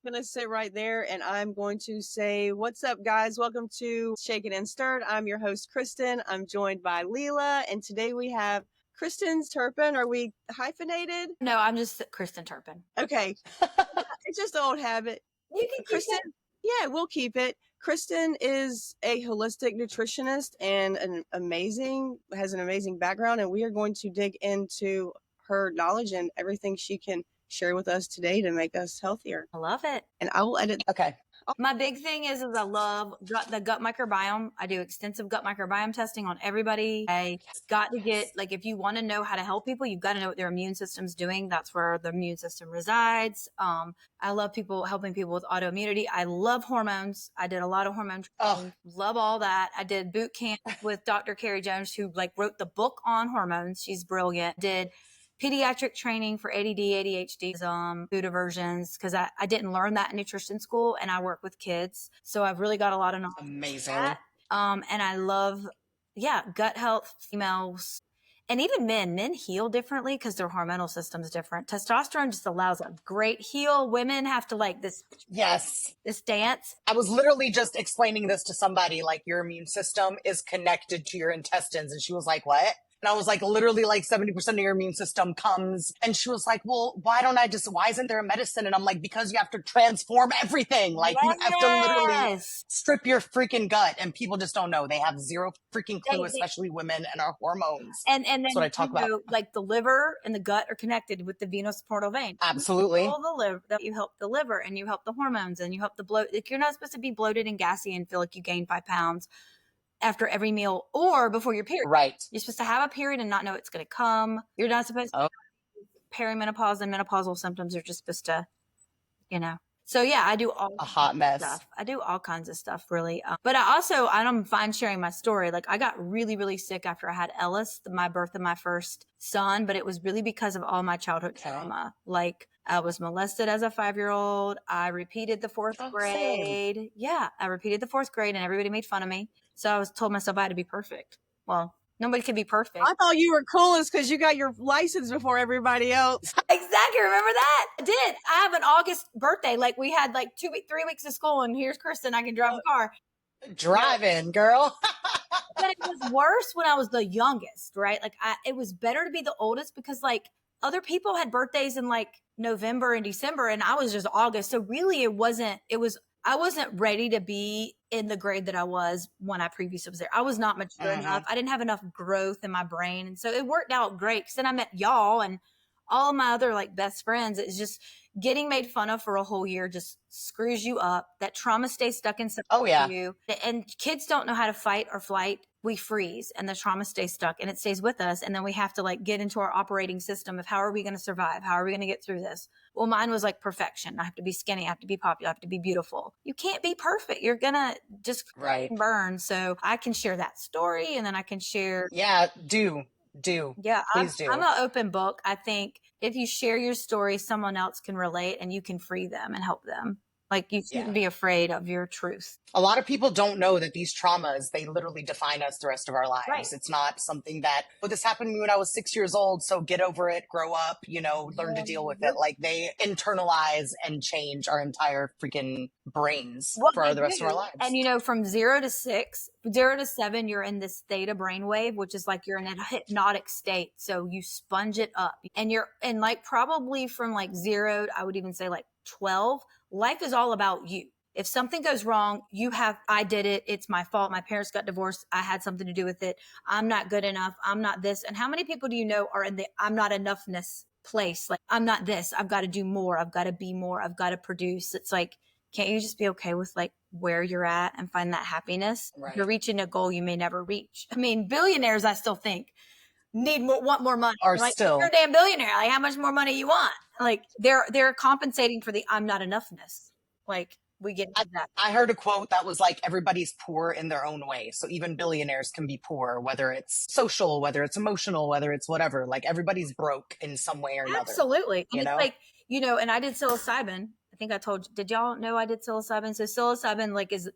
going to sit right there and I'm going to say, what's up, guys? Welcome to Shaken and Stirred. I'm your host, Kristen. I'm joined by Leela, and today we have Kristen Turpen. Are we hyphenated? No, I'm just Kristen Turpen. Okay. It's just an old habit. You can keep Kristen, it. yeah, we'll keep it. Kristen is a holistic nutritionist and has an amazing background, and we are going to dig into her knowledge and everything she can share with us today to make us healthier. I love it. And I will edit. Okay. My big thing is I love the gut microbiome. I do extensive gut microbiome testing on everybody. I got to get, like, if you want to know how to help people, you've got to know what their immune system's doing. That's where the immune system resides. I love helping people with autoimmunity. I love hormones. I did a lot of hormone training. Love all that. I did boot camp with Dr. Carrie Jones, who wrote the book on hormones. She's brilliant. Did pediatric training for ADD, ADHD, food aversions, because I didn't learn that in nutrition school, and I work with kids. So I've really got a lot of knowledge. Amazing. And I love, gut health, females, and even men. Men heal differently because their hormonal system's different. Testosterone just allows a great heal. Women have to this dance. I was literally just explaining this to somebody, like, your immune system is connected to your intestines. And she was like, what? And I was like, literally, like 70% of your immune system comes. And she was like, well, why isn't there a medicine? And I'm like, because you have to transform everything. Like, you have to literally strip your freaking gut. And people just don't know. They have zero freaking clue, especially women and our hormones. And then that's what I talk about. Like, the liver and the gut are connected with the venous portal vein. Absolutely. All the liver, you help the liver, and you help the hormones, and you help the bloat. Like, you're not supposed to be bloated and gassy and feel like you gained 5 pounds after every meal or before your period. Right. You're supposed to have a period and not know it's going to come. You're not supposed to. Perimenopause and menopausal symptoms are just supposed to, So I do all a hot mess stuff. I do all kinds of stuff, really. But I don't mind sharing my story. Like, I got really, really sick after I had Ellis, my birth of my first son, but it was really because of all my childhood trauma. Like, I was molested as a 5-year-old. I repeated the fourth grade. Same. Yeah, I repeated the 4th grade, and everybody made fun of me. So I told myself I had to be perfect. Well, nobody can be perfect. I thought you were coolest because you got your license before everybody else. Exactly. Remember that? I did. I have an August birthday. Like, we had 3 weeks of school, and here's Kristen. I can drive a car. Driving, girl. But it was worse when I was the youngest, right? Like, it was better to be the oldest because, other people had birthdays in November and December, and I was just August. So really I wasn't ready to be in the grade that I was when I previously was there. I was not mature enough. I didn't have enough growth in my brain. And so it worked out great. Because then I met y'all and all of my other best friends. It's just getting made fun of for a whole year just screws you up. That trauma stays stuck inside you. And kids don't know how to fight or flight. We freeze and the trauma stays stuck and it stays with us. And then we have to get into our operating system of how are we going to survive? How are we going to get through this? Well, mine was perfection. I have to be skinny. I have to be popular. I have to be beautiful. You can't be perfect. You're going to just burn. So I can share that story and then I can share. Yeah, do. Yeah, Please do. I'm an open book. I think if you share your story, someone else can relate and you can free them and help them. You shouldn't be afraid of your truth. A lot of people don't know that these traumas, they literally define us the rest of our lives. Right. It's not something that, this happened to me when I was 6 years old, so get over it, grow up, learn to deal with it. They internalize and change our entire freaking brains for the rest of our lives. And from 0 to 6, 0 to 7, you're in this theta brainwave, which is you're in a hypnotic state. So you sponge it up and you're in probably from 0, I would even say 12, life is all about you. If something goes wrong, I did it. It's my fault. My parents got divorced. I had something to do with it. I'm not good enough. I'm not this. And how many people do you know are in the I'm not enoughness place? I'm not this. I've got to do more. I've got to be more. I've got to produce. It's can't you just be okay with where you're at and find that happiness? Right. You're reaching a goal you may never reach. I mean, billionaires, I still think, want more money. Are still. You're a damn billionaire. How much more money you want? They're compensating for the I'm not enoughness. We get into that. I heard a quote that was everybody's poor in their own way. So even billionaires can be poor, whether it's social, whether it's emotional, whether it's whatever. Everybody's broke in some way or another. Absolutely. And it's and I did psilocybin. I think I told you, did y'all know I did psilocybin? So psilocybin is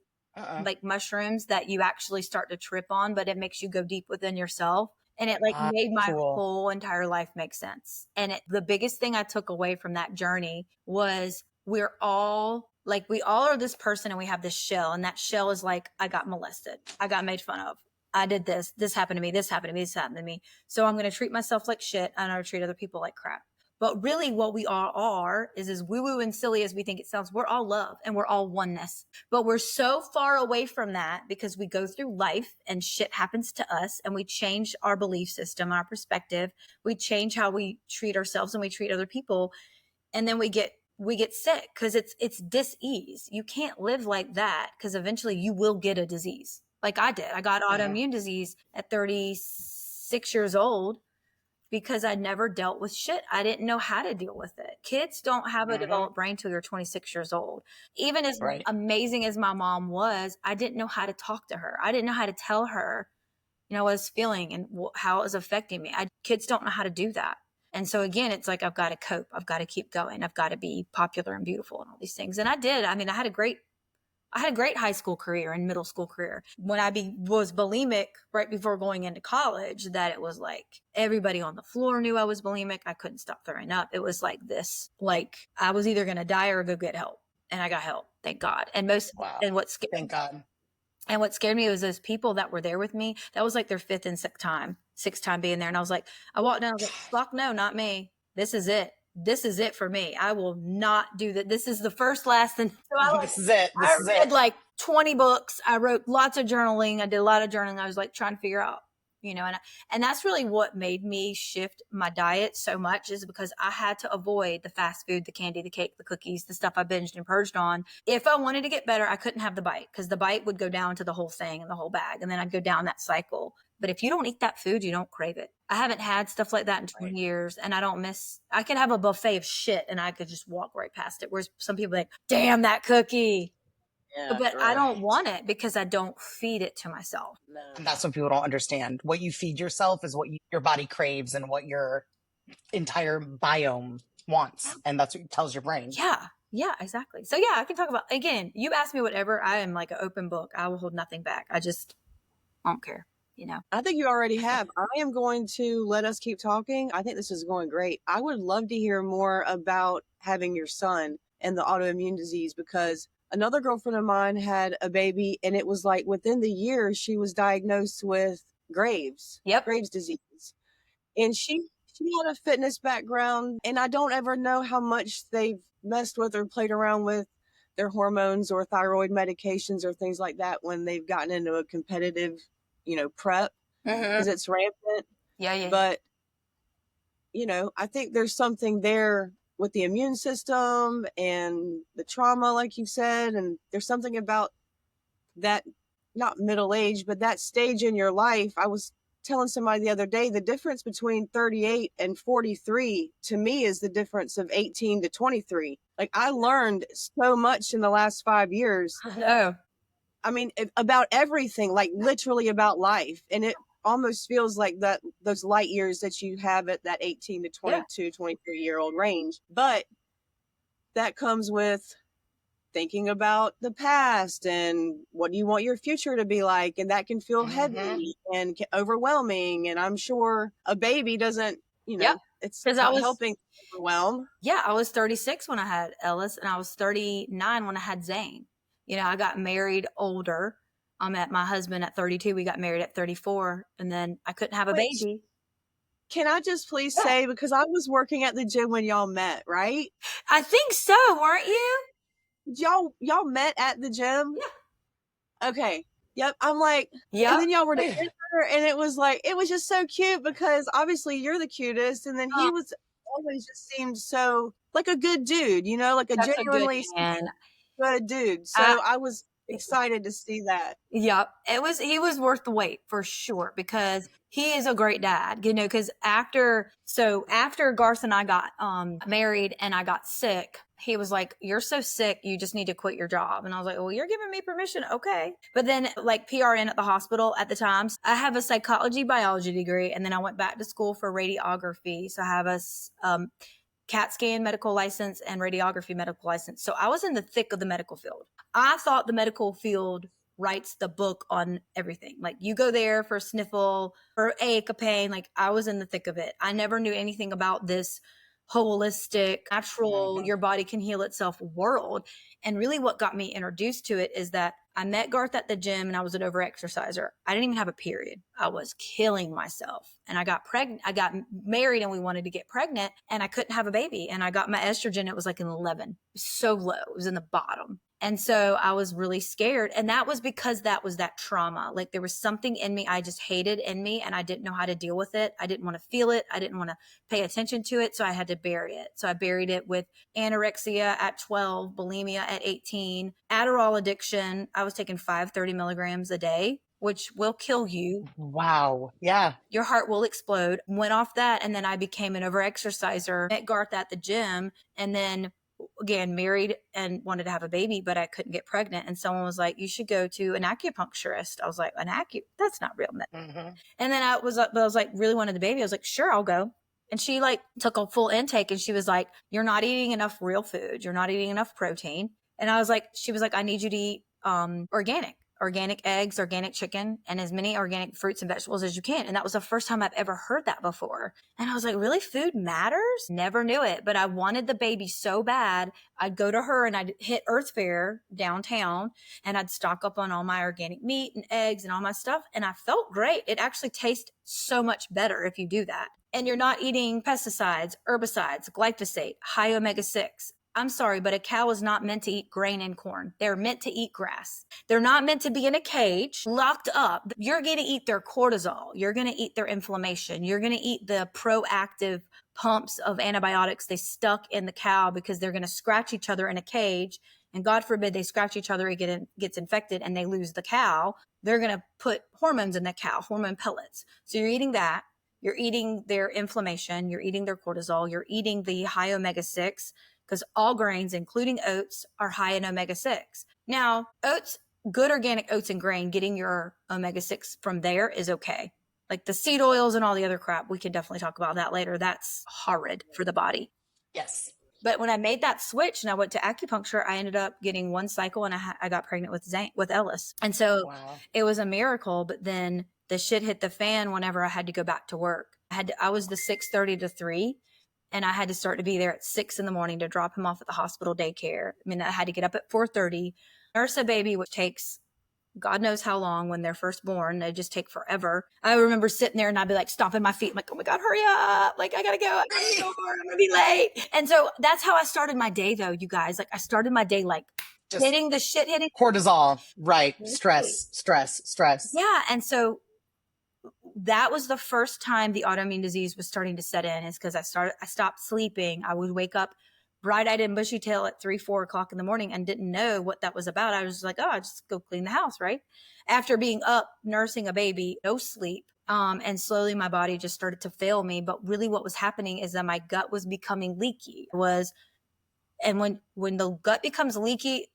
mushrooms that you actually start to trip on, but it makes you go deep within yourself. And it made my whole entire life make sense. And the biggest thing I took away from that journey was we're all like, we all are this person and we have this shell. And that shell is like, I got molested. I got made fun of. I did this. This happened to me. This happened to me. This happened to me. So I'm going to treat myself like shit. And I treat other people like crap. But really what we all are is as woo-woo and silly as we think it sounds, we're all love and we're all oneness. But we're so far away from that because we go through life and shit happens to us and we change our belief system, our perspective. We change how we treat ourselves and we treat other people. And then we get sick because it's dis-ease. You can't live like that because eventually you will get a disease. Like I did. I got autoimmune disease at 36 years old because I never dealt with shit. I didn't know how to deal with it. Kids don't have a developed brain till you're 26 years old. Even as amazing as my mom was, I didn't know how to talk to her. I didn't know how to tell her, what I was feeling and how it was affecting me. Kids don't know how to do that. And so again, it's like, I've got to cope. I've got to keep going. I've got to be popular and beautiful and all these things. And I did. I mean, I had a great high school career and middle school career. When I was bulimic right before going into college, that it was like everybody on the floor knew I was bulimic. I couldn't stop throwing up. It was like this, like I was either going to die or go get help. And I got help. Thank God. And Thank God. And what scared me was those people that were there with me. That was like their fifth time being there. And I was like, I walked down, I was like, fuck no, not me. This is it. This is it for me. I will not do that. This is the first, last, and so This is it. I read like 20 books. I wrote lots of journaling. I did a lot of journaling. I was like trying to figure out, and that's really what made me shift my diet so much, is because I had to avoid the fast food, the candy, the cake, the cookies, the stuff I binged and purged on. If I wanted to get better, I couldn't have the bite because the bite would go down to the whole thing and the whole bag. And then I'd go down that cycle. But if you don't eat that food, you don't crave it. I haven't had stuff like that in 20 years and I could have a buffet of shit and I could just walk right past it. Whereas some people are like, damn that cookie. Yeah, but I don't want it because I don't feed it to myself. No. And that's what people don't understand. What you feed yourself is what your body craves and what your entire biome wants. And that's what tells your brain. Yeah, exactly. So yeah, I can talk about, again, you ask me whatever, I am like an open book. I will hold nothing back. I don't care. I think you already have. I am going to let us keep talking. I think this is going great. I would love to hear more about having your son and the autoimmune disease, because another girlfriend of mine had a baby and it was like within the year she was diagnosed with Graves disease. And she had a fitness background, and I don't ever know how much they've messed with or played around with their hormones or thyroid medications or things like that when they've gotten into a competitive prep, because it's rampant. Yeah. But, I think there's something there with the immune system and the trauma, like you said. And there's something about that, not middle age, but that stage in your life. I was telling somebody the other day, the difference between 38 and 43 to me is the difference of 18 to 23. Like, I learned so much in the last 5 years. No. I mean, about everything, like literally about life. And it almost feels like that those light years that you have at that 18 to 22, 23-year-old range. But that comes with thinking about the past and what do you want your future to be like. And that can feel heavy and overwhelming. And I'm sure a baby doesn't, it's not helping overwhelm. Yeah, I was 36 when I had Ellis, and I was 39 when I had Zane. I got married older. I met my husband at 32. We got married at 34, and then I couldn't have a baby. Can I just please say, because I was working at the gym when y'all met, right? I think so, weren't you? Y'all met at the gym? Yeah. Okay. Yep. I'm like, yeah. And then y'all were together, and it was like, it was just so cute because obviously you're the cutest, and then he was always just seemed so like a good dude, like a genuinely good dude. So I was excited to see that. Yep. He was worth the wait for sure, because he is a great dad, because after Garth and I got married and I got sick, he was like, you're so sick, you just need to quit your job. And I was like, well, you're giving me permission. Okay. But then like PRN at the hospital at the time, I have a psychology biology degree. And then I went back to school for radiography. So I have a CAT scan medical license and radiography medical license. So I was in the thick of the medical field. I thought the medical field writes the book on everything. Like, you go there for a sniffle or ache, a pain. Like, I was in the thick of it. I never knew anything about this holistic, natural, Mhm. your body can heal itself world. And really what got me introduced to it is that I met Garth at the gym and I was an overexerciser. I didn't even have a period. I was killing myself. And I got pregnant. I got married and we wanted to get pregnant and I couldn't have a baby. And I got my estrogen. It was like an 11. It was so low. It was in the bottom. And so I was really scared. And that was because that was that trauma. Like there was something in me I just hated in me and I didn't know how to deal with it. I didn't want to feel it. I didn't want to pay attention to it. So I had to bury it. So I buried it with anorexia at 12, bulimia at 18, Adderall addiction. I was taking 530 milligrams a day, which will kill you. Wow. Yeah. Your heart will explode. Went off that. And then I became an overexerciser, met Garth at the gym, and then again, married and wanted to have a baby, but I couldn't get pregnant. And someone was like, you should go to an acupuncturist. I was like, that's not real medicine. Mm-hmm. And then I was like, really wanted the baby. I was like, sure, I'll go. And she like took a full intake and she was like, you're not eating enough real food. You're not eating enough protein. And she was like, I need you to eat organic eggs, organic chicken, and as many organic fruits and vegetables as you can. And that was the first time I've ever heard that before. And I was like, really? Food matters? Never knew it, but I wanted the baby so bad. I'd go to her and I'd hit Earth Fair downtown and I'd stock up on all my organic meat and eggs and all my stuff. And I felt great. It actually tastes so much better if you do that. And you're not eating pesticides, herbicides, glyphosate, high omega-6. I'm sorry, but a cow is not meant to eat grain and corn. They're meant to eat grass. They're not meant to be in a cage, locked up. You're going to eat their cortisol. You're going to eat their inflammation. You're going to eat the proactive pumps of antibiotics they stuck in the cow because they're going to scratch each other in a cage. And God forbid they scratch each other, it gets infected and they lose the cow. They're going to put hormones in the cow, hormone pellets. So you're eating that. You're eating their inflammation. You're eating their cortisol. You're eating the high omega-6. Because all grains, including oats, are high in omega-6. Now, oats, good organic oats and grain, getting your omega-6 from there is okay. Like the seed oils and all the other crap, we can definitely talk about that later. That's horrid for the body. Yes. But when I made that switch and I went to acupuncture, I ended up getting one cycle and I got pregnant with Ellis. And so It was a miracle. But then the shit hit the fan whenever I had to go back to work. I was the 6:30 to 3. And I had to start to be there at 6 a.m. to drop him off at the hospital daycare. I mean, I had to get up at 4:30, nurse a baby, which takes God knows how long when they're first born. They just take forever. I remember sitting there and I'd be like stomping my feet. I'm like, oh my God, hurry up. Like, I gotta go. I'm gonna be late. And so that's how I started my day though, you guys. Like I started my day like just hitting cortisol. Right. Stress. Yeah. And so that was the first time the autoimmune disease was starting to set in, is because I stopped sleeping. I would wake up bright-eyed and bushy-tailed at 3-4 o'clock in the morning and didn't know what that was about. I was just like, oh, I just go clean the house, right? After being up nursing a baby, no sleep, and slowly my body just started to fail me. But really what was happening is that my gut was becoming leaky. And when the gut becomes leaky,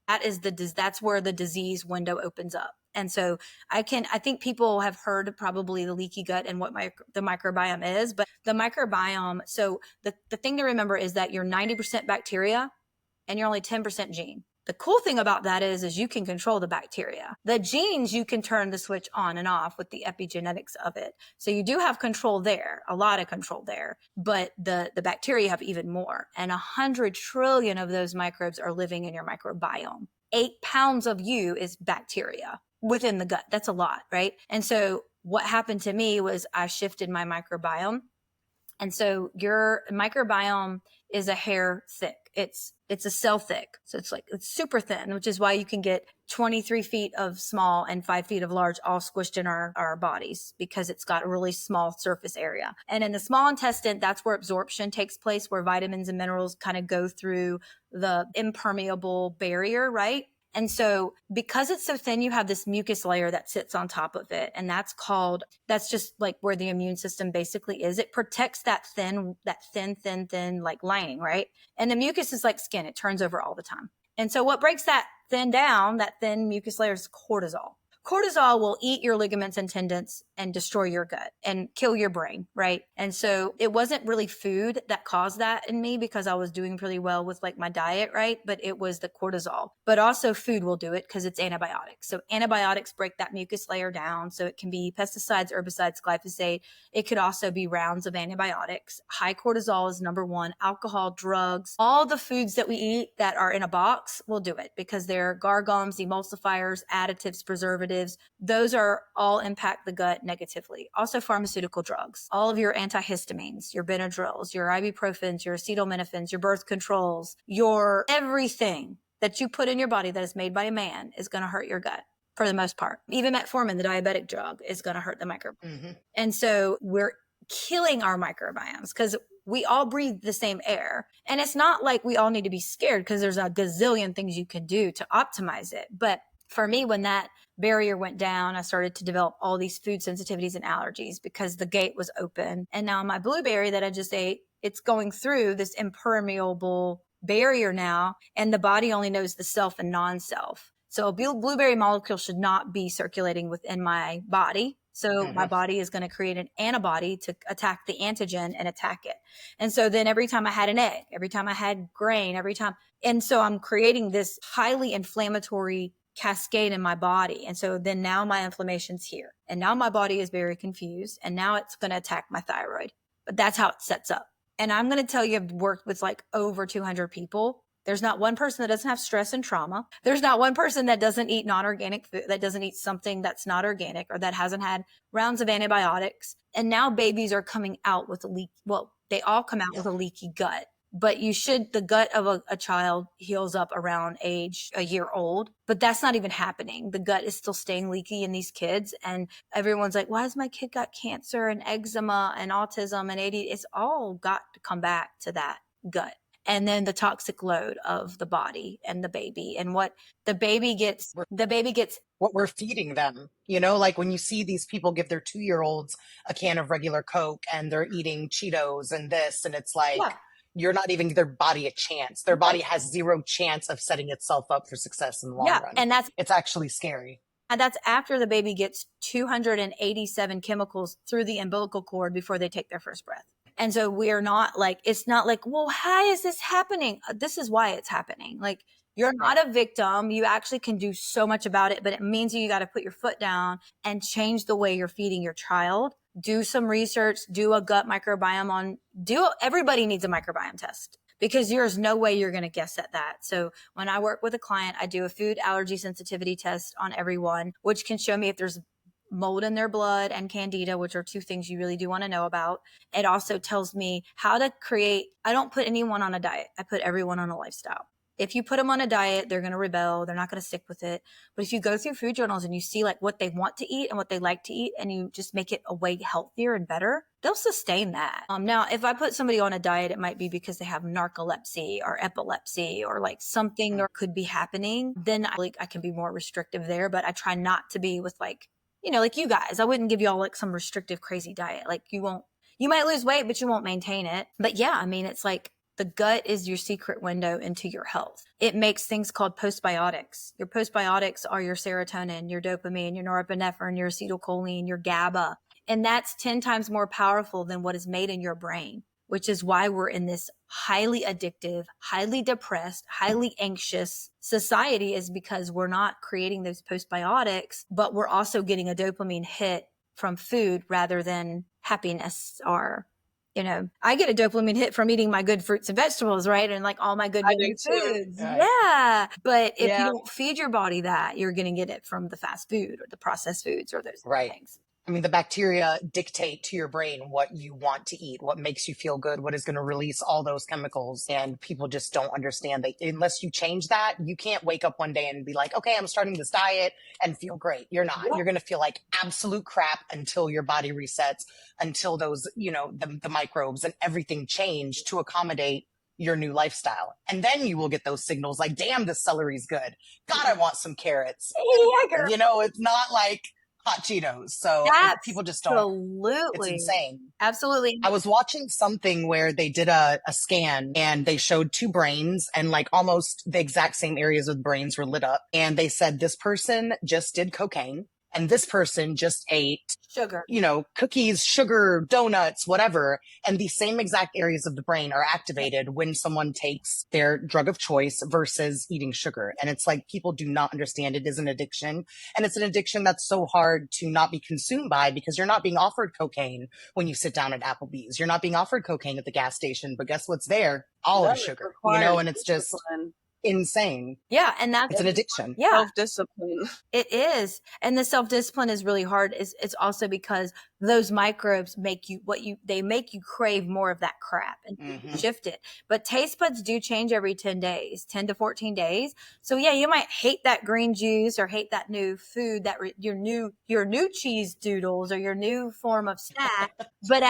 that's where the disease window opens up. And so I think people have heard probably the leaky gut and what the microbiome is, but the microbiome, so the thing to remember is that you're 90% bacteria and you're only 10% gene. The cool thing about that is you can control the bacteria. The genes, you can turn the switch on and off with the epigenetics of it. So you do have control there, a lot of control there, but the bacteria have even more. And 100 trillion of those microbes are living in your microbiome. 8 pounds of you is bacteria within the gut. That's a lot, right? And so what happened to me was I shifted my microbiome. And so your microbiome is a hair thick. It's a cell thick. So it's super thin, which is why you can get 23 feet of small and 5 feet of large all squished in our bodies, because it's got a really small surface area. And in the small intestine, that's where absorption takes place, where vitamins and minerals kind of go through the impermeable barrier, right? And so because it's so thin, you have this mucus layer that sits on top of it. And that's just like where the immune system basically is. It protects that thin like lining, right? And the mucus is like skin. It turns over all the time. And so what breaks that thin mucus layer is cortisol. cortisol will eat your ligaments and tendons and destroy your gut and kill your brain, right? And so it wasn't really food that caused that in me because I was doing pretty well with like my diet, right? But it was the cortisol. But also food will do it because it's antibiotics. So antibiotics break that mucus layer down. So it can be pesticides, herbicides, glyphosate. It could also be rounds of antibiotics. High cortisol is number one. Alcohol, drugs, all the foods that we eat that are in a box will do it because they're gargums, emulsifiers, additives, preservatives. Those are all impact the gut negatively. Also pharmaceutical drugs, all of your antihistamines, your Benadryls, your ibuprofens, your acetaminophen, your birth controls, your everything that you put in your body that is made by a man is going to hurt your gut for the most part. Even metformin, the diabetic drug, is going to hurt the microbiome. Mm-hmm. And so we're killing our microbiomes because we all breathe the same air. And it's not like we all need to be scared because there's a gazillion things you can do to optimize it. But for me, when that barrier went down, I started to develop all these food sensitivities and allergies because the gate was open. And now my blueberry that I just ate, it's going through this impermeable barrier now. And the body only knows the self and non-self. So a blueberry molecule should not be circulating within my body. So my body is going to create an antibody to attack the antigen and attack it. And so then every time I had an egg, every time I had grain, every time. And so I'm creating this highly inflammatory cascade in my body. And so then now my inflammation's here. And now my body is very confused. And now it's going to attack my thyroid. But that's how it sets up. And I'm going to tell you, I've worked with like over 200 people. There's not one person that doesn't have stress and trauma. There's not one person that doesn't eat non-organic food, that doesn't eat something that's not organic or that hasn't had rounds of antibiotics. And now babies are coming out with a leak. Well, they all come out with a leaky gut, but the gut of a child heals up around age a year old, but that's not even happening. The gut is still staying leaky in these kids. And everyone's like, why has my kid got cancer and eczema and autism and ADD? It's all got to come back to that gut. And then the toxic load of the body and the baby and what the baby gets, what we're feeding them. You know, like when you see these people give their 2-year-olds a can of regular Coke and they're eating Cheetos and this, and it's like, you're not even giving their body a chance. Their body has zero chance of setting itself up for success in the long run. And it's actually scary. And that's after the baby gets 287 chemicals through the umbilical cord before they take their first breath. And so we're not like, it's not like, well, how is this happening? This is why it's happening. Like, you're not a victim. You actually can do so much about it, but it means you got to put your foot down and change the way you're feeding your child. Do some research, do a gut microbiome everybody needs a microbiome test because there's no way you're going to guess at that. So when I work with a client, I do a food allergy sensitivity test on everyone, which can show me if there's mold in their blood and candida, which are two things you really do want to know about. It also tells me how to I don't put anyone on a diet. I put everyone on a lifestyle. If you put them on a diet, they're going to rebel. They're not going to stick with it. But if you go through food journals and you see like what they want to eat and what they like to eat, and you just make it a way healthier and better, they'll sustain that. Now, if I put somebody on a diet, it might be because they have narcolepsy or epilepsy or like something could be happening. Then I can be more restrictive there, but I try not to be with like, you know, like you guys, I wouldn't give you all like some restrictive, crazy diet. Like you might lose weight, but you won't maintain it. But yeah, I mean, it's like the gut is your secret window into your health. It makes things called postbiotics. Your postbiotics are your serotonin, your dopamine, your norepinephrine, your acetylcholine, your GABA. And that's 10 times more powerful than what is made in your brain, which is why we're in this highly addictive, highly depressed, highly anxious society, is because we're not creating those postbiotics, but we're also getting a dopamine hit from food rather than happiness. Or, you know, I get a dopamine hit from eating my good fruits and vegetables, right? And like all my good foods. Yeah. But if you don't feed your body that, you're going to get it from the fast food or the processed foods or those things. I mean, the bacteria dictate to your brain what you want to eat, what makes you feel good, what is going to release all those chemicals. And people just don't understand that unless you change that, you can't wake up one day and be like, okay, I'm starting this diet and feel great. You're not. You're going to feel like absolute crap until your body resets, until those, you know, the microbes and everything change to accommodate your new lifestyle. And then you will get those signals like, damn, this celery's good. God, I want some carrots. Yeah, girl. You know, it's not like, hot Cheetos. So people just don't. It's Absolutely. insane. Absolutely. I was watching something where they did a scan and they showed two brains and like almost the exact same areas of the brains were lit up. And they said this person just did cocaine and this person just ate Sugar. cookies, sugar, donuts, whatever. And the same exact areas of the brain are activated when someone takes their drug of choice versus eating sugar. And it's like people do not understand it is an addiction. And it's an addiction that's so hard to not be consumed by because you're not being offered cocaine when you sit down at Applebee's. You're not being offered cocaine at the gas station, but guess what's there? All of sugar, and it's just insane. Yeah. And it's an addiction. Yeah. Self-discipline. It is. And the self-discipline is really hard. It's also because those microbes make you crave more of that crap and shift it. But taste buds do change every 10 days, 10 to 14 days. So yeah, you might hate that green juice or hate that new food, your new cheese doodles or your new form of snack. But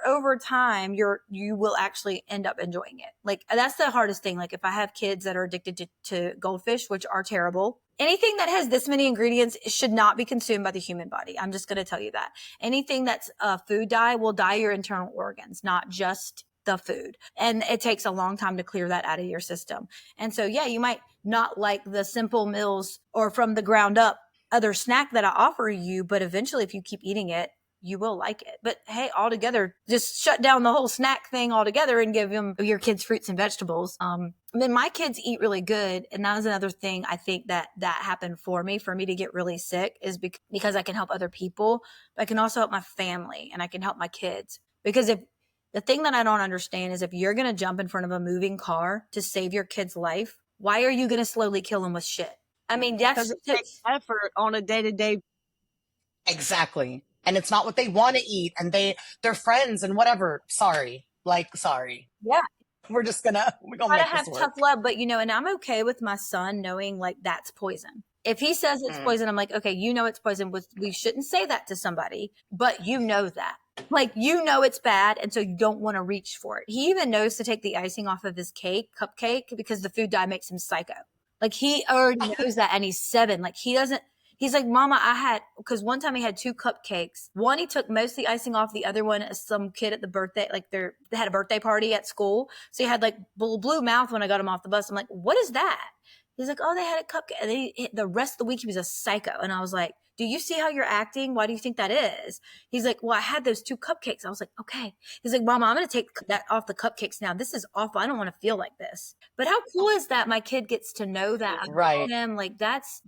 over time, you will actually end up enjoying it. Like that's the hardest thing. Like if I have kids that are addicted to goldfish, which are terrible, anything that has this many ingredients should not be consumed by the human body. I'm just going to tell you that. Anything that's a food dye will dye your internal organs, not just the food. And it takes a long time to clear that out of your system. And so, yeah, you might not like the simple meals or from the ground up other snack that I offer you, but eventually if you keep eating it, you will like it. But hey, altogether, just shut down the whole snack thing altogether and give your kids fruits and vegetables. Then my kids eat really good. And that was another thing I think that happened for me to get really sick is because I can help other people, but I can also help my family and I can help my kids. Because if the thing that I don't understand is if you're going to jump in front of a moving car to save your kid's life, why are you going to slowly kill them with shit? I mean, that's because it takes effort on a day-to-day. Exactly. And it's not what they want to eat and they're friends and whatever. Sorry. Yeah. We're gonna make have this work. tough love, but and I'm okay with my son knowing like that's poison. If he says it's poison, I'm like, okay, it's poison. We shouldn't say that to somebody, but that. Like, it's bad. And so you don't want to reach for it. He even knows to take the icing off of his cupcake, because the food dye makes him psycho. Like he already knows that. And he's 7. Like he's like, Mama, because one time he had 2 cupcakes. One, he took most of the icing off. The other one, some kid at the birthday, like they had a birthday party at school. So he had like blue mouth when I got him off the bus. I'm like, what is that? He's like, oh, they had a cupcake. And the rest of the week he was a psycho. And I was like, do you see how you're acting? Why do you think that is? He's like, well, I had those 2 cupcakes. I was like, okay. He's like, Mama, I'm going to take that off the cupcakes now. This is awful. I don't want to feel like this. But how cool is that? My kid gets to know that. Right. Him. Like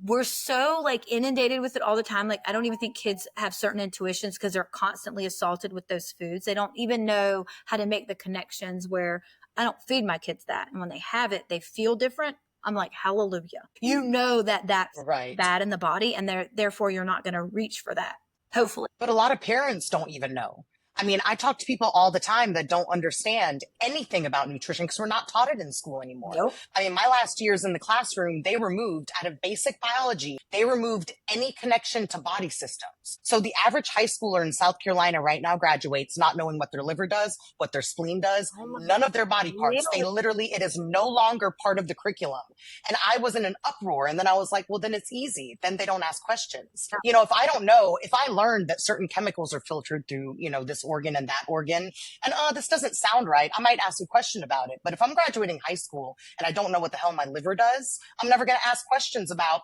we're so like inundated with it all the time. Like I don't even think kids have certain intuitions because they're constantly assaulted with those foods. They don't even know how to make the connections where I don't feed my kids that. And when they have it, they feel different. I'm like, hallelujah. You know that's right. bad in the body, and therefore you're not going to reach for that, hopefully. But a lot of parents don't even know. I mean, I talk to people all the time that don't understand anything about nutrition because we're not taught it in school anymore. Nope. I mean, my last years in the classroom, they removed out of basic biology, they removed any connection to body systems. So the average high schooler in South Carolina right now graduates not knowing what their liver does, what their spleen does, none of their body parts. It is no longer part of the curriculum. And I was in an uproar. And then I was like, well, then it's easy. Then they don't ask questions. If I don't know, if I learned that certain chemicals are filtered through, this organ and that organ, and this doesn't sound right, I might ask a question about it. But if I'm graduating high school and I don't know what the hell my liver does, I'm never going to ask questions about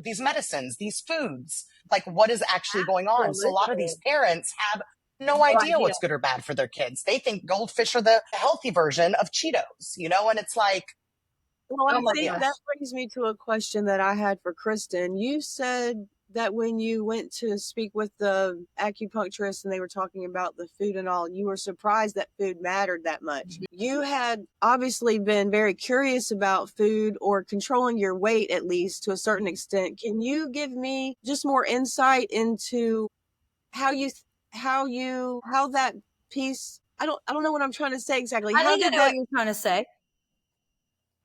these medicines, these foods, like what is actually going on. So a lot of these parents have no idea what's good or bad for their kids. They think goldfish are the healthy version of Cheetos, and it's like, well, I think that brings me to a question that I had for Kristen. You said that when you went to speak with the acupuncturist and they were talking about the food and all, you were surprised that food mattered that much. You had obviously been very curious about food or controlling your weight, at least to a certain extent. Can you give me just more insight into how that piece, I don't know what I'm trying to say exactly. I think I know what you're trying to say.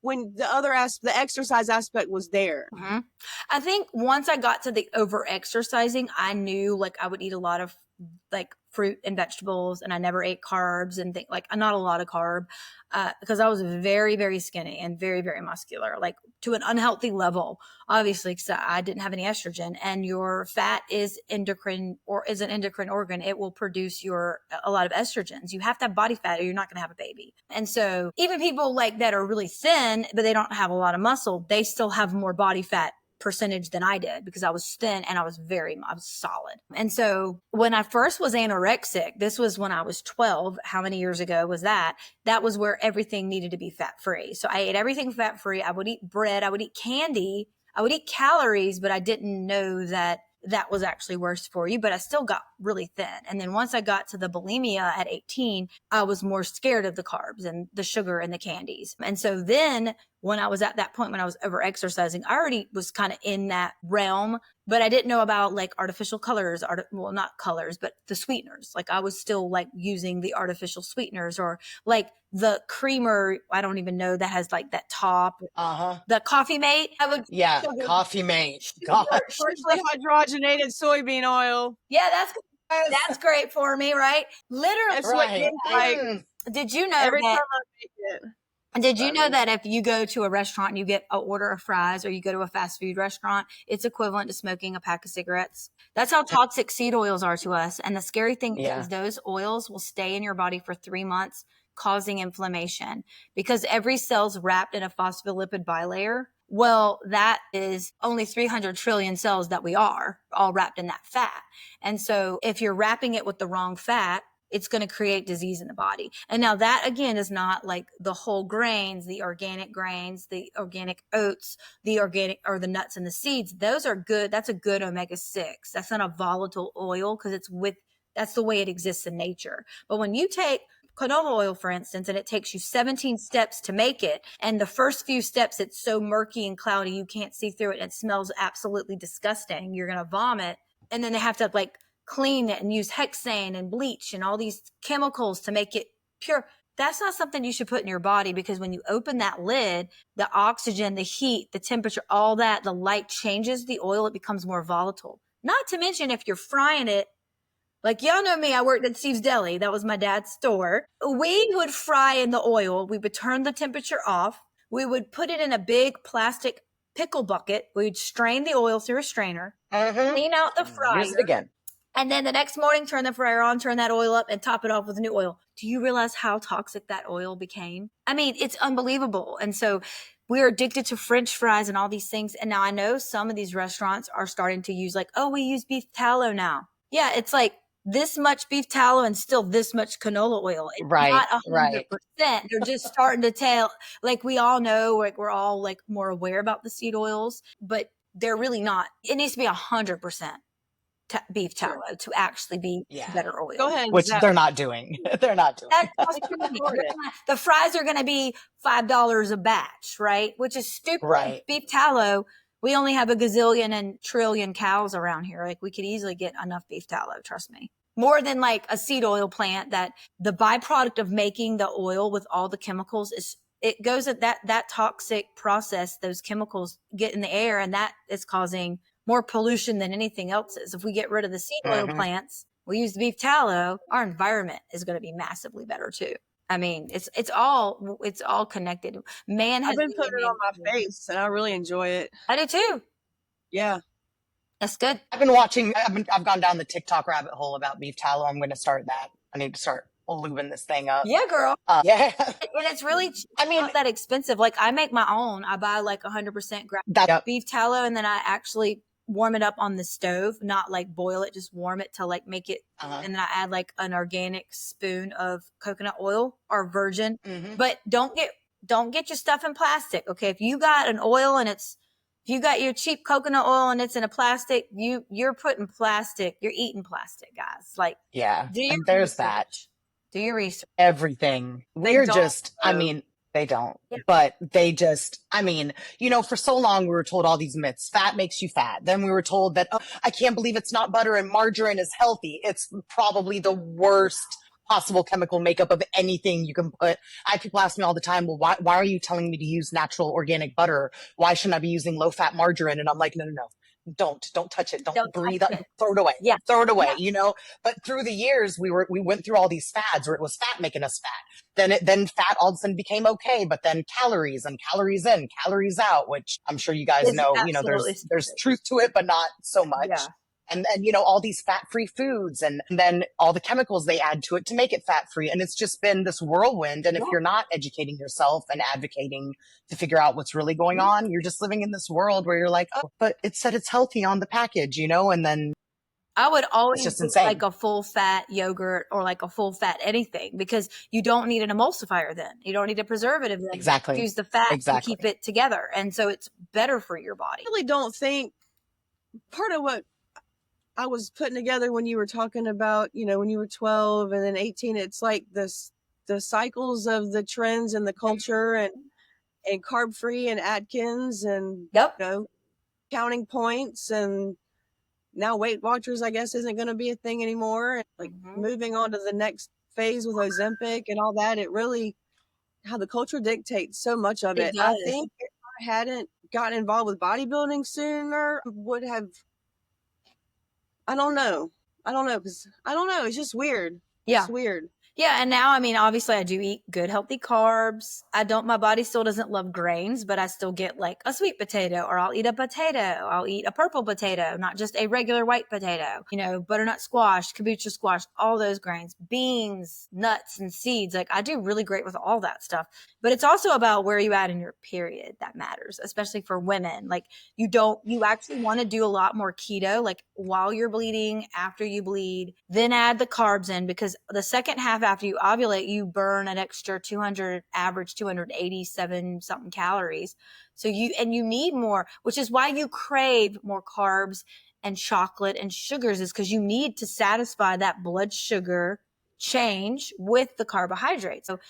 When the exercise aspect was there. Mm-hmm. I think once I got to the over exercising, I knew like I would eat a lot of like fruit and vegetables, and I never ate carbs and think like not a lot of carb, because I was very, very skinny and very, very muscular, like to an unhealthy level, obviously, because I didn't have any estrogen. And your fat is endocrine, or is an endocrine organ. It will produce a lot of estrogens. You have to have body fat or you're not going to have a baby. And so even people like that are really thin, but they don't have a lot of muscle, they still have more body fat percentage than I did, because I was thin and I was solid. And so when I first was anorexic, this was when I was 12. How many years ago was that? That was where everything needed to be fat free. So I ate everything fat free. I would eat bread. I would eat candy. I would eat calories, but I didn't know that that was actually worse for you, but I still got really thin. And then once I got to the bulimia at 18, I was more scared of the carbs and the sugar and the candies. And so then when I was at that point, when I was over exercising, I already was kind of in that realm, but I didn't know about like artificial colors, well, not colors, but the sweeteners. Like I was still like using the artificial sweeteners, or like the creamer, I don't even know, that has like that top, the Coffee Mate. Coffee Mate. Gosh. Partially hydrogenated soybean oil. Yeah, that's great for me, right? Literally. That's what Did you know every that, time I make it? Did you know that if you go to a restaurant and you get an order of fries, or you go to a fast food restaurant, it's equivalent to smoking a pack of cigarettes? That's how toxic seed oils are to us. And the scary thing is those oils will stay in your body for 3 months, causing inflammation, because every cell's wrapped in a phospholipid bilayer. Well, that is only 300 trillion cells that we are all wrapped in that fat. And so if you're wrapping it with the wrong fat, it's going to create disease in the body. And now that, again, is not like the whole grains, the organic oats, the organic, or the nuts and the seeds. Those are good. That's a good omega-6. That's not a volatile oil, because that's the way it exists in nature. But when you take canola oil, for instance, and it takes you 17 steps to make it, and the first few steps, it's so murky and cloudy, you can't see through it, and it smells absolutely disgusting. You're going to vomit. And then they have to like clean it and use hexane and bleach and all these chemicals to make it pure. That's not something you should put in your body, because when you open that lid, the oxygen, the heat, the temperature, all that, the light changes the oil. It becomes more volatile. Not to mention if you're frying it, like y'all know me, I worked at Steve's Deli. That was my dad's store. We would fry in the oil. We would turn the temperature off. We would put it in a big plastic pickle bucket. We'd strain the oil through a strainer, clean out the fryer. Use it again. And then the next morning, turn the fryer on, turn that oil up, and top it off with new oil. Do you realize how toxic that oil became? I mean, it's unbelievable. And so we're addicted to French fries and all these things. And now I know some of these restaurants are starting to use like, oh, we use beef tallow now. Yeah, it's like this much beef tallow and still this much canola oil. It's not 100%. They're just starting to tell, like we all know, like we're all like more aware about the seed oils, but they're really not. It needs to be 100% beef tallow to actually be better oil. Go ahead. Which they're not doing. They're not doing. The fries are going to be $5 a batch, right? Which is stupid. Right. Beef tallow, we only have a gazillion and trillion cows around here. Like we could easily get enough beef tallow, trust me. More than like a seed oil plant, that the byproduct of making the oil with all the chemicals is, it goes at that toxic process. Those chemicals get in the air, and that is causing more pollution than anything else is. If we get rid of the seed oil plants, we use the beef tallow, our environment is going to be massively better too. I mean, it's all connected. I've been putting it on my face and I really enjoy it. I do too. Yeah. That's good. I've gone down the TikTok rabbit hole about beef tallow. I'm going to start that. I need to start lubing this thing up. Yeah, girl. Yeah. And it's really, not that expensive. Like I make my own. I buy like 100% beef tallow, and then I actually warm it up on the stove, not like boil it, just warm it to like make it. And then I add like an organic spoon of coconut oil or virgin, but don't get your stuff in plastic. Okay. If you got an oil and if you got your cheap coconut oil and it's in a plastic, you're putting plastic, you're eating plastic, guys. Like, there's that. Do your research. Everything. They don't, but they just, for so long we were told all these myths. Fat makes you fat. Then we were told that, I can't believe it's not butter and margarine is healthy. It's probably the worst possible chemical makeup of anything you can put. People ask me all the time, well, why are you telling me to use natural organic butter? Why shouldn't I be using low fat margarine? And I'm like, no. don't touch it. Don't Don't breathe touch up, it. throw it away. Yeah. Throw it away, Yeah. But through the years, we went through all these fads where it was fat making us fat. Then fat all of a sudden became okay, but then calories and calories in, calories out, which I'm sure you guys It's know, absolutely there's stupid. truth to it, but not so Yeah. much. And all these fat-free foods and then all the chemicals they add to it to make it fat-free. And it's just been this whirlwind. And if Yeah. you're not educating yourself and advocating to figure out what's really going on, you're just living in this world where you're like, oh, but it said it's healthy on the package, and then I would it's always just do insane. like a full fat yogurt or like a full fat anything, because you don't need an emulsifier then. You don't need a preservative then. Exactly. Use the fat Exactly. to keep it together. And so it's better for your body. I really don't think part of what I was putting together when you were talking about, when you were 12 and then 18, it's like the cycles of the trends and the culture and carb free and Atkins and, Yep. counting points, and now Weight Watchers, I guess, isn't going to be a thing anymore. And like moving on to the next phase with Ozempic and all that, it really, how the culture dictates so much of it. I think if I hadn't gotten involved with bodybuilding sooner, would have, I don't know. Because I don't know. It's just weird. Yeah. It's weird. Yeah. And now, I mean, obviously I do eat good, healthy carbs. My body still doesn't love grains, but I still get like a sweet potato, or I'll eat a potato. I'll eat a purple potato, not just a regular white potato, butternut squash, kabocha squash, all those grains, beans, nuts, and seeds. Like I do really great with all that stuff, but it's also about where you at in your period that matters, especially for women. Like you actually want to do a lot more keto, like while you're bleeding, after you bleed, then add the carbs in, because the second half after you ovulate, you burn an extra 287 something calories. So you need more, which is why you crave more carbs and chocolate and sugars, is because you need to satisfy that blood sugar change with the carbohydrates. So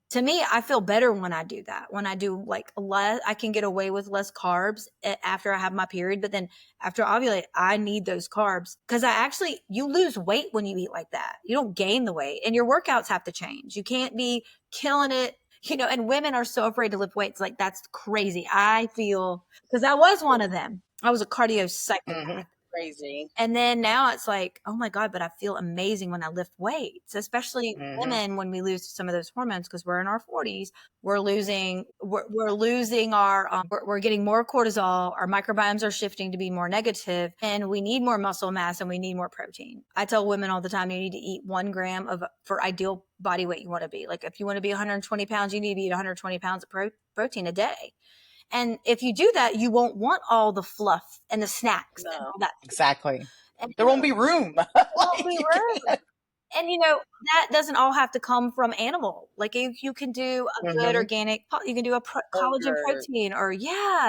to me, I feel better when I do that. When I do like less, I can get away with less carbs after I have my period. But then after I ovulate, I need those carbs, because you lose weight when you eat like that. You don't gain the weight, and your workouts have to change. You can't be killing it, and women are so afraid to lift weights. Like that's crazy. I feel, because I was one of them. I was a cardio psychopath. Crazy. And then now it's like, oh my God, but I feel amazing when I lift weights, especially women, when we lose some of those hormones, because we're in our 40s, we're losing our, we're getting more cortisol. Our microbiomes are shifting to be more negative, and we need more muscle mass and we need more protein. I tell women all the time, you need to eat 1 gram for ideal body weight you want to be. Like if you want to be 120 pounds, you need to eat 120 pounds of protein a day. And if you do that, you won't want all the fluff and the snacks and all that. Exactly. And there won't be room. There won't be room. And that doesn't all have to come from animal. Like you can do a good organic, you can do a collagen protein, or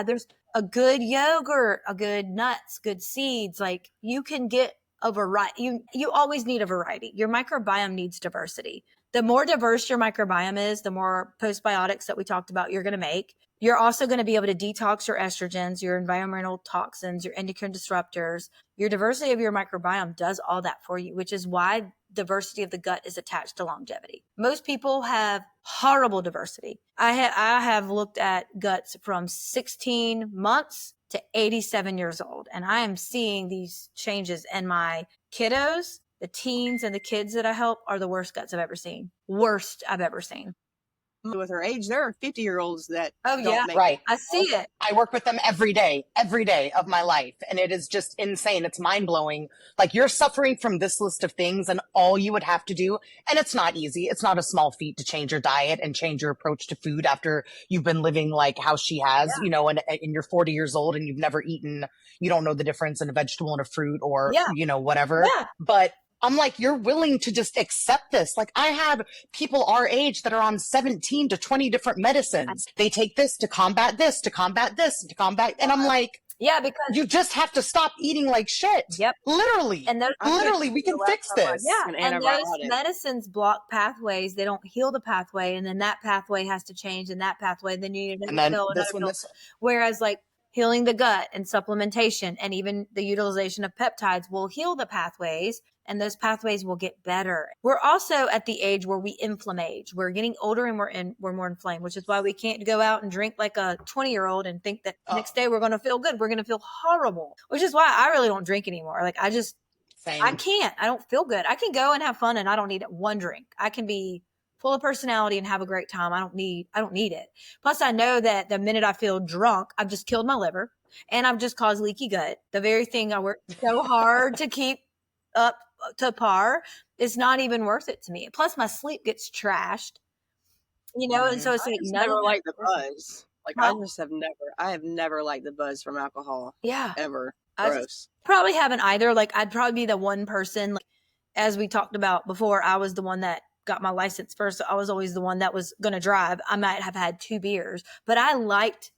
there's a good yogurt, a good nuts, good seeds. Like you can get a variety. You always need a variety. Your microbiome needs diversity. The more diverse your microbiome is, the more postbiotics that we talked about you're going to make. You're also going to be able to detox your estrogens, your environmental toxins, your endocrine disruptors. Your diversity of your microbiome does all that for you, which is why diversity of the gut is attached to longevity. Most people have horrible diversity. I have looked at guts from 16 months to 87 years old, and I am seeing these changes in my kiddos. The teens and the kids that I help are the worst guts I've ever seen. Worst I've ever seen. With her age, there are 50-year-olds that don't make it. I see it. I work with them every day of my life, and it is just insane. It's mind-blowing. Like, you're suffering from this list of things, and all you would have to do, and it's not easy, it's not a small feat to change your diet and change your approach to food after you've been living like how she has, and you're 40 years old and you've never eaten, you don't know the difference in a vegetable and a fruit or whatever. But I'm like, you're willing to just accept this. Like, I have people our age that are on 17 to 20 different medicines. They take this to combat this, to combat this, to combat. And I'm like, because you just have to stop eating like shit. Yep. Literally. And literally, we can fix this. Yeah. And those medicines block pathways. They don't heal the pathway. And then that pathway has to change, and that pathway, then you need another pill. Whereas like healing the gut and supplementation and even the utilization of peptides will heal the pathways and those pathways will get better. We're also at the age where we inflammage. We're getting older and we're more inflamed, which is why we can't go out and drink like a 20-year-old and think that next day we're going to feel good. We're going to feel horrible, which is why I really don't drink anymore. Like I Same. can't. I don't feel good. I can go and have fun and I don't need one drink. I can be full of personality and have a great time. I don't need it. Plus I know that the minute I feel drunk, I've just killed my liver and I've just caused leaky gut. The very thing I worked so hard to keep up to par is not even worth it to me. Plus my sleep gets trashed, and so it's like never liked the buzz. Like No. I have never liked the buzz from alcohol. Yeah. Ever. I Gross. probably haven't either. Like I'd probably be the one person, like, as we talked about before, I was the one that got my license first. So I was always the one that was going to drive. I might have had 2 beers, but I liked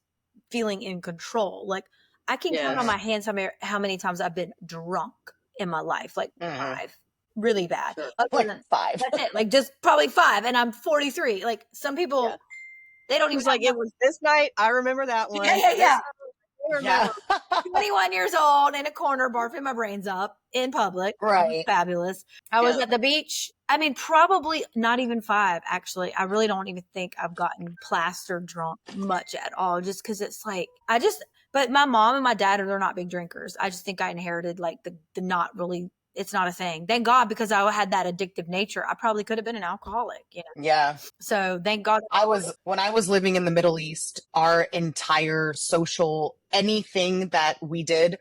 feeling in control. Like I can count on my hands how many times I've been drunk in my life, like 5, really bad. Sure. Like 5. That's it. Like just probably 5, and I'm 43. Like some people, they don't It even was like it was this night. I remember that one. Yeah. Yeah. 21 years old in a corner, barfing my brains up in public. Right. Fabulous. I was at the beach. I mean, probably not even 5, actually. I really don't even think I've gotten plastered drunk much at all, just because it's like, but my mom and my dad they're not big drinkers. I just think I inherited like the not really, it's not a thing. Thank God, because I had that addictive nature. I probably could have been an alcoholic, Yeah. So thank God. When I was living in the Middle East, our entire social, anything that we did,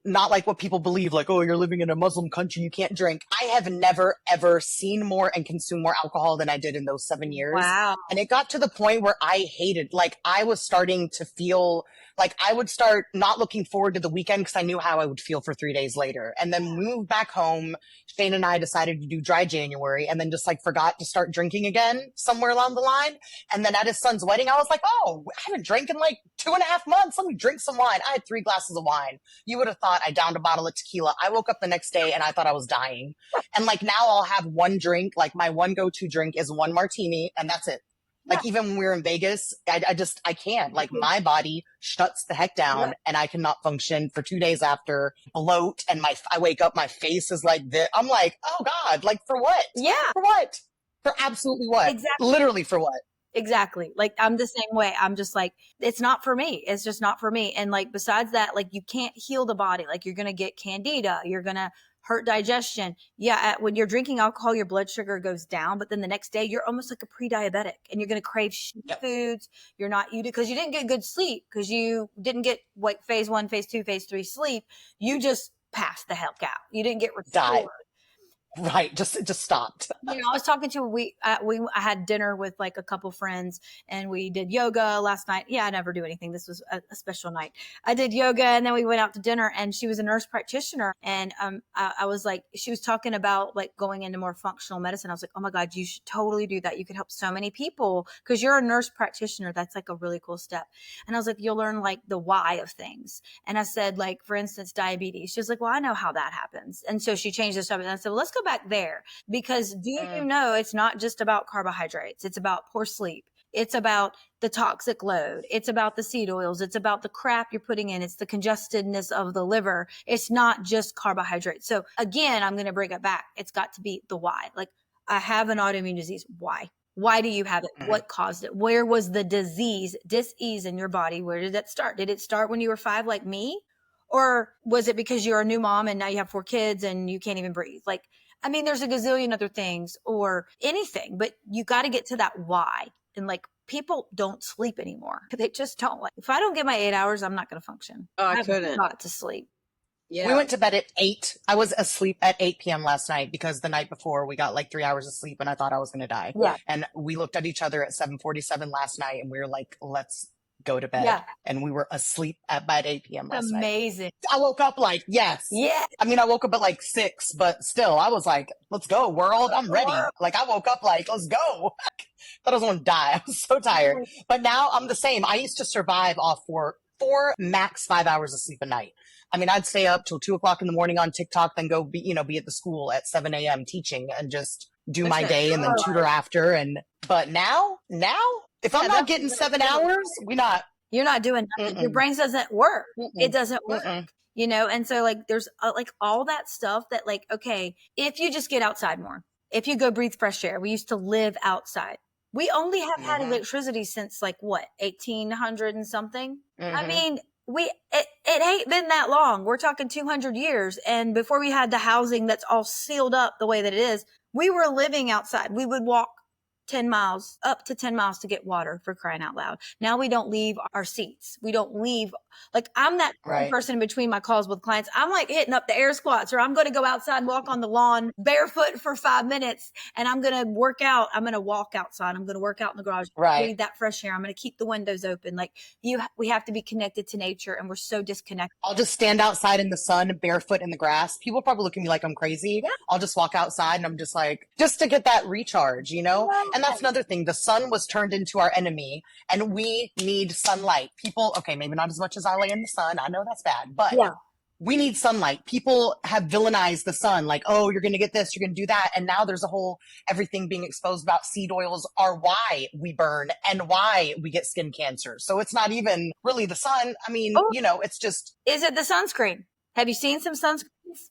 not like what people believe, like, oh, you're living in a Muslim country, you can't drink. I have never, ever seen more and consumed more alcohol than I did in those 7 years. Wow. And it got to the point where I hated, like, I was starting to feel like I would start not looking forward to the weekend because I knew how I would feel for 3 days later. And then we moved back home. Shane and I decided to do dry January and then just like forgot to start drinking again somewhere along the line. And then at his son's wedding, I was like, oh, I haven't drank in like 2.5 months. Let me drink some wine. I had 3 glasses of wine. You would have thought I downed a bottle of tequila. I woke up the next day and I thought I was dying. And like now I'll have one drink. Like my one go-to drink is one martini and that's it. Like even when we were in Vegas, I can't. Like my body shuts the heck down and I cannot function for 2 days after. Bloat and I wake up, my face is like this. I'm like, oh God, like for what? Yeah. For what? For absolutely what? Exactly. Literally for what? Exactly. Like I'm the same way. I'm just like, it's not for me. It's just not for me. And like, besides that, like you can't heal the body. Like you're going to get candida. You're going to hurt digestion. Yeah. When you're drinking alcohol, your blood sugar goes down, but then the next day you're almost like a pre-diabetic and you're going to crave foods. You're not eating because you didn't get good sleep because you didn't get like phase 1, phase 2, phase 3 sleep. You just passed the heck out. You didn't get restored. Died. Right. Just stopped. I was talking to, I had dinner with like a couple friends and we did yoga last night. Yeah, I never do anything. This was a special night. I did yoga and then we went out to dinner and she was a nurse practitioner. And I was like, she was talking about like going into more functional medicine. I was like, oh my God, you should totally do that. You could help so many people because you're a nurse practitioner. That's like a really cool step. And I was like, you'll learn like the why of things. And I said, like, for instance, diabetes. She was like, well, I know how that happens. And so she changed the subject. And I said, well, let's go back there because do you know it's not just about carbohydrates. It's about poor sleep. It's about the toxic load. It's about the seed oils. It's about the crap you're putting in. It's the congestedness of the liver. It's not just carbohydrates. So again, I'm going to bring it back. It's got to be the why. Like I have an autoimmune disease. Why? Why do you have it? What caused it? Where was the dis-ease in your body? Where did that start? Did it start when you were 5 like me? Or was it because you're a new mom and now you have 4 kids and you can't even breathe? Like, I mean, there's a gazillion other things or anything, but you got to get to that why. And like people don't sleep anymore. They just don't. Like if I don't get my 8 hours, I'm not going to function. Oh, I couldn't. Got to sleep. Yeah. We went to bed at 8. I was asleep at 8 p.m. last night because the night before we got like 3 hours of sleep and I thought I was going to die. Yeah. And we looked at each other at 7:47 last night and we were like, let's go to bed. Yeah. And we were asleep at by 8 p.m. last night. Amazing. I woke up like, yes. Yeah. I mean, I woke up at like 6, but still I was like, let's go world. I'm ready. Like I woke up like, let's go. Thought I was going to die. I was so tired, but now I'm the same. I used to survive off for 4 max 5 hours of sleep a night. I mean, I'd stay up till 2:00 in the morning on TikTok, then go be at the school at 7 a.m. teaching and just do my day and then tutor after. But now if I'm not getting 7 hours, you're not doing nothing. Your brain doesn't work. It doesn't work. you know? And so like, there's like all that stuff that like, okay, if you just get outside more, if you go breathe fresh air, we used to live outside. We only have had electricity since like what, 1800 and something. I mean, it ain't been that long. We're talking 200 years. And before we had the housing that's all sealed up the way that it is, we were living outside. We would walk 10 miles, up to 10 miles to get water, for crying out loud. Now we don't leave our seats. We don't leave. Like, I'm that person in between my calls with clients. I'm like hitting up the air squats, or I'm going to go outside and walk on the lawn barefoot for 5 minutes, and I'm going to work out. I'm going to walk outside. I'm going to work out in the garage, breathe that fresh air. I'm going to keep the windows open. Like, we have to be connected to nature, and we're so disconnected. I'll just stand outside in the sun, barefoot in the grass. People probably look at me like I'm crazy. Yeah. I'll just walk outside and I'm just like, just to get that recharge, you know? Yeah. And that's another thing. The sun was turned into our enemy, and we need sunlight. People, okay, maybe not as much as I lay in the sun. I know that's bad, but we need sunlight. People have villainized the sun, like, oh, you're going to get this, you're going to do that. And now there's a whole, everything being exposed about seed oils are why we burn and why we get skin cancer. So it's not even really the sun. I mean, you know, it's just. Is it the sunscreen? Have you seen some sunscreens?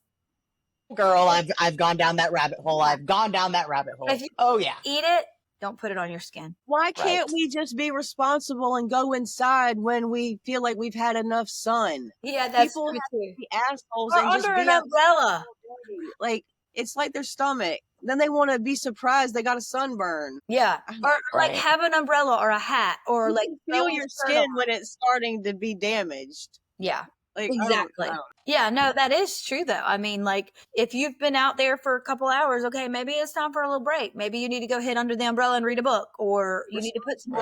Girl, I've gone down that rabbit hole. I've gone down that rabbit hole. Oh yeah. Eat it. Don't put it on your skin. Why can't we just be responsible and go inside when we feel like we've had enough sun? Yeah, that's people true have too. to be assholes or and just under be an umbrella. Like, it's like their stomach. Then they want to be surprised they got a sunburn. Yeah, or like have an umbrella or a hat, or you like feel your skin when it's starting to be damaged. Yeah. Like, exactly. Yeah, no, that is true though. I mean, like, if you've been out there for a couple hours, okay, maybe it's time for a little break. Maybe you need to go hit under the umbrella and read a book, or you need to put some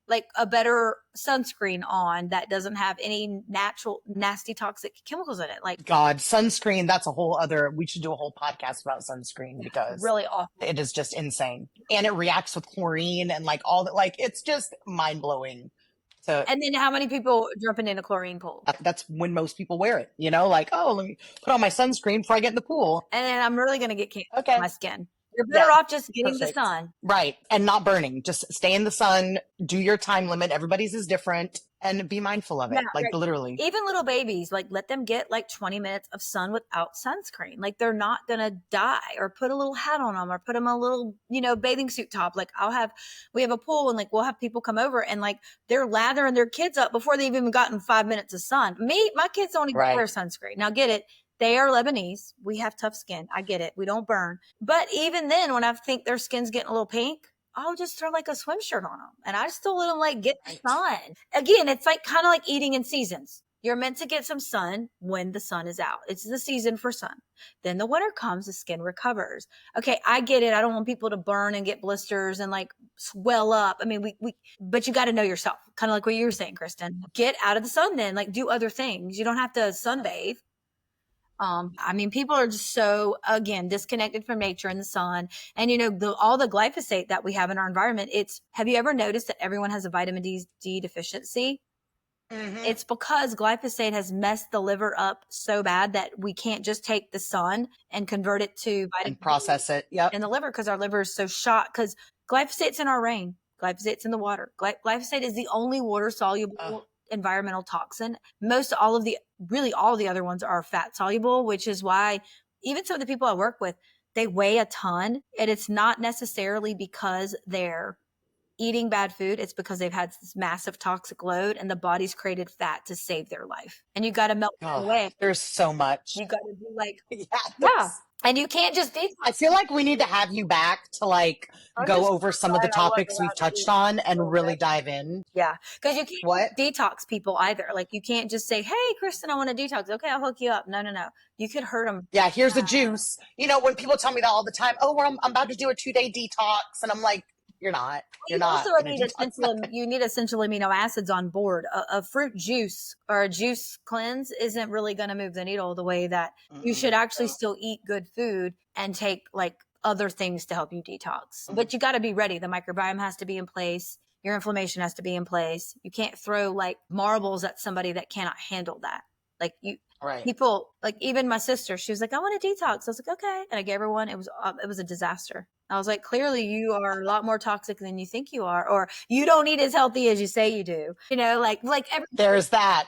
like a better sunscreen on that doesn't have any natural nasty toxic chemicals in it. Like, God, sunscreen, that's a whole other, we should do a whole podcast about sunscreen, because really awful. It is just insane. And it reacts with chlorine and like all that, like, it's just mind blowing. And then how many people jumping in a chlorine pool? That's when most people wear it, you know, like, oh, let me put on my sunscreen before I get in the pool. And then I'm really going to get cancer on my skin. You're better off just getting the sun. Right. And not burning. Just stay in the sun, do your time limit. Everybody's is different, and be mindful of it. Literally. Even little babies, like, let them get like 20 minutes of sun without sunscreen. Like, they're not going to die. Or put a little hat on them, or put them a little, you know, bathing suit top. Like, we have a pool, and like, we'll have people come over, and like, they're lathering their kids up before they've even gotten 5 minutes of sun. My kids don't even wear sunscreen. Now get it. They are Lebanese. We have tough skin. I get it. We don't burn. But even then, when I think their skin's getting a little pink, I'll just throw like a swim shirt on them, and I still let them like get the sun. Again, it's like kind of like eating in seasons. You're meant to get some sun when the sun is out. It's the season for sun. Then the winter comes, the skin recovers. Okay, I get it. I don't want people to burn and get blisters and like swell up. I mean, but you got to know yourself. Kind of like what you were saying, Kristen. Get out of the sun then. Like, do other things. You don't have to sunbathe. I mean, people are just so, again, disconnected from nature and the sun. And, you know, all the glyphosate that we have in our environment, have you ever noticed that everyone has a vitamin D deficiency? Mm-hmm. It's because glyphosate has messed the liver up so bad that we can't just take the sun and convert it to vitamin and process it in the liver, because our liver is so shot, because glyphosate's in our rain. Glyphosate's in the water. Glyphosate is the only water soluble environmental toxin. All of the other ones are fat soluble, which is why even some of the people I work with, they weigh a ton, and it's not necessarily because they're eating bad food. It's because they've had this massive toxic load, and the body's created fat to save their life. And you got to melt it away. There's so much. You got to do like, yeah. And you can't just detox. I feel like we need to have you back to like go over some of the topics we've touched on and really dive in. Yeah. Because you can't detox people either. Like, you can't just say, hey, Kristen, I want to detox. Okay, I'll hook you up. No. You could hurt them. Yeah, here's a juice. You know, when people tell me that all the time, oh, I'm about to do a 2-day detox. And I'm like, you're not. You also need essential amino acids on board. A fruit juice or a juice cleanse isn't really going to move the needle the way that you should actually still eat good food and take like other things to help you detox. But you got to be ready. The microbiome has to be in place. Your inflammation has to be in place. You can't throw like marbles at somebody that cannot handle that. Like you, Right. people, like even my sister, she was like, I want to detox. I was like, okay. And I gave her one. It was a disaster. I was like, clearly you are a lot more toxic than you think you are, or you don't eat as healthy as you say you do. You know, like every There's that.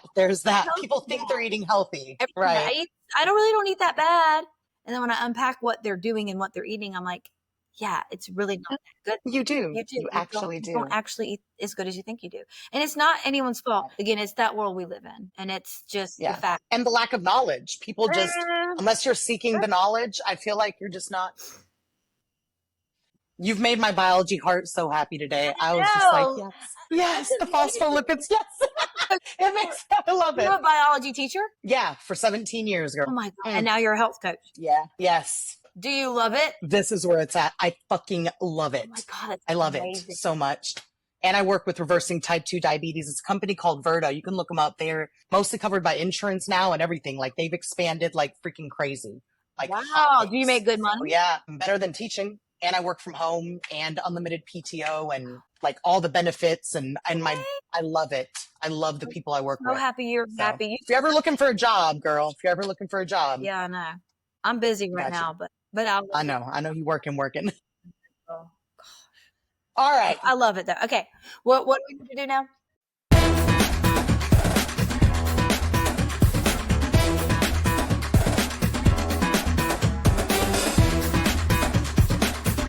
People yeah, think they're eating healthy. everything Right. I eat, I don't eat that bad. And then when I unpack what they're doing and what they're eating, I'm like, yeah, it's really not that good. You do. You do. You actually You don't do. actually eat as good as you think you do. And it's not anyone's fault. Again, it's that world we live in. And it's just the Yeah. fact. And the lack of knowledge. People just, Eh, unless you're seeking the knowledge, I feel like you're just not. You've made my biology heart so happy today. I was just like, no. yes, yes, the phospholipids, yes. I love You're it. a biology teacher? Yeah, for 17 years, girl. Oh my God. And now you're a health coach. Yeah. Yes. Do you love it? This is where it's at. I fucking love it. Oh my God. It's I love amazing. it so much. And I work with reversing type 2 diabetes. It's a company called Virta. You can look them up. They're mostly covered by insurance now and everything. Like they've expanded like freaking crazy. Like Wow. Do you hotcakes. make good So, money? yeah, better than teaching. And I work from home and unlimited PTO and like all the benefits and I love it. I love the people I work So with. happy you're So happy. if you're ever looking for a job, girl, if you're ever looking for a job, Yeah, I know. I'm busy right gotcha. now, but I know you working. Oh, All right. I love it though. Okay. What do we need to do now?